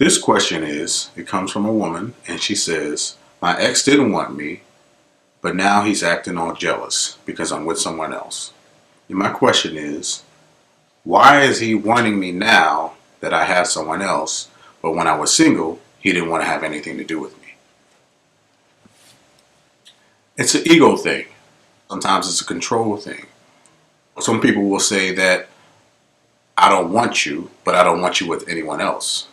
This question it comes from a woman, and she says, my ex didn't want me, but now he's acting all jealous because I'm with someone else. And my question is, why is he wanting me now that I have someone else, but when I was single, he didn't want to have anything to do with me? It's an ego thing. Sometimes it's a control thing. Some people will say that I don't want you, but I don't want you with anyone else.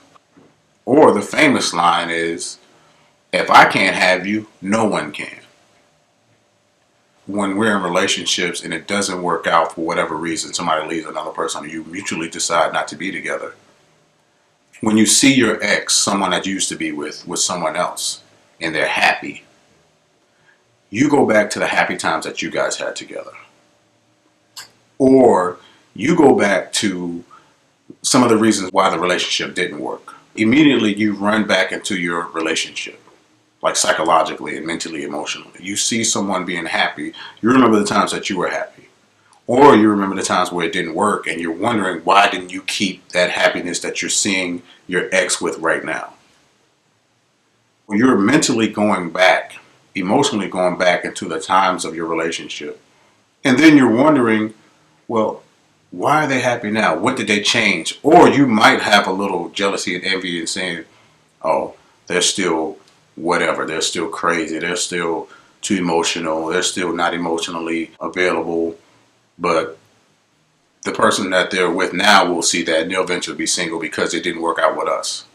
Or the famous line is, if I can't have you, no one can. When we're in relationships and it doesn't work out for whatever reason, somebody leaves another person or you mutually decide not to be together. When you see your ex, someone that you used to be with someone else, and they're happy, you go back to the happy times that you guys had together. Or you go back to some of the reasons why the relationship didn't work. Immediately you run back into your relationship, like psychologically and mentally, emotionally. You see someone being happy, you remember the times that you were happy. Or you remember the times where it didn't work and you're wondering, why didn't you keep that happiness that you're seeing your ex with right now? Well, you're mentally going back, emotionally going back into the times of your relationship. And then you're wondering, well, why are they happy now? What did they change? Or you might have a little jealousy and envy and saying, oh, they're still whatever. They're still crazy. They're still too emotional. They're still not emotionally available. But the person that they're with now will see that and they'll eventually be single because it didn't work out with us.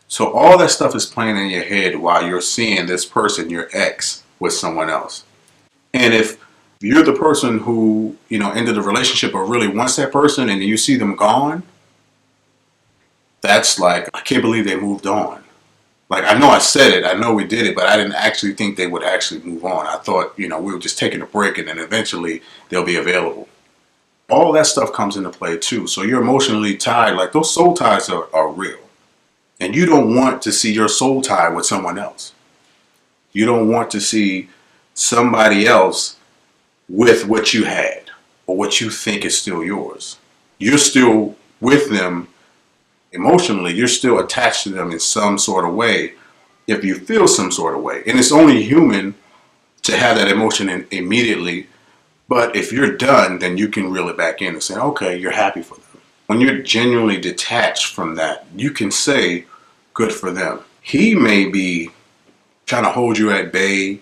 So all that stuff is playing in your head while you're seeing this person, your ex, with someone else. And if you're the person who, ended the relationship or really wants that person and you see them gone, that's like, I can't believe they moved on. Like, I know I said it, I know we did it, but I didn't actually think they would actually move on. I thought, we were just taking a break and then eventually they'll be available. All that stuff comes into play too. So you're emotionally tied, like those soul ties are real. And you don't want to see your soul tie with someone else. You don't want to see somebody else with what you had or what you think is still yours. You're still with them emotionally. You're still attached to them in some sort of way if you feel some sort of way. And it's only human to have that emotion immediately. But if you're done, then you can reel it back in and say, okay, you're happy for them. When you're genuinely detached from that, you can say, good for them. He may be trying to hold you at bay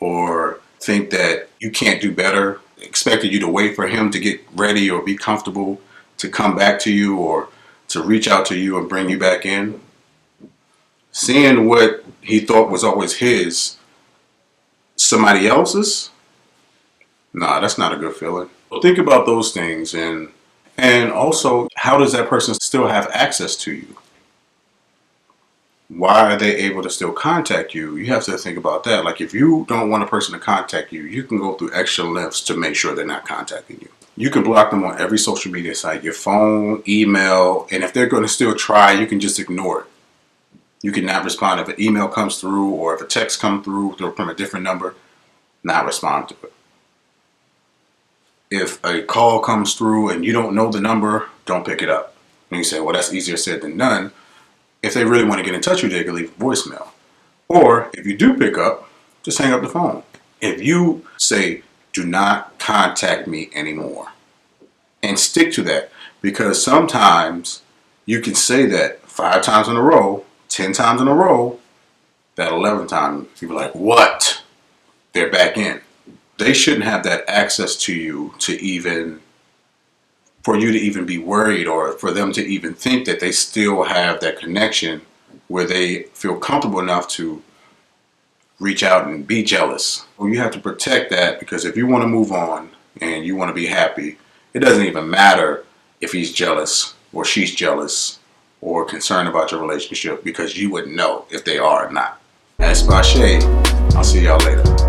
or think that you can't do better, expected you to wait for him to get ready or be comfortable to come back to you or to reach out to you and bring you back in. Seeing what he thought was always his, somebody else's, nah, that's not a good feeling. So think about those things and also, how does that person still have access to you? Why are they able to still contact you? You have to think about that. Like, if you don't want a person to contact you, you can go through extra lengths to make sure they're not contacting you. You can block them on every social media site, your phone, email, and if they're going to still try, you can just ignore it. You can not respond if an email comes through or if a text comes through from a different number, not respond to it. If a call comes through and you don't know the number, don't pick it up. And you say, well, that's easier said than done. If they really want to get in touch with you, they can leave a voicemail. Or if you do pick up, just hang up the phone. If you say, do not contact me anymore, and stick to that, because sometimes you can say that 5 times in a row, 10 times in a row, that 11th time, people are like, what? They're back in. They shouldn't have that access to you for you to even be worried or for them to even think that they still have that connection where they feel comfortable enough to reach out and be jealous. Well, you have to protect that, because if you want to move on and you want to be happy, it doesn't even matter if he's jealous or she's jealous or concerned about your relationship, because you would know if they are or not. That's Bashea. I'll see y'all later.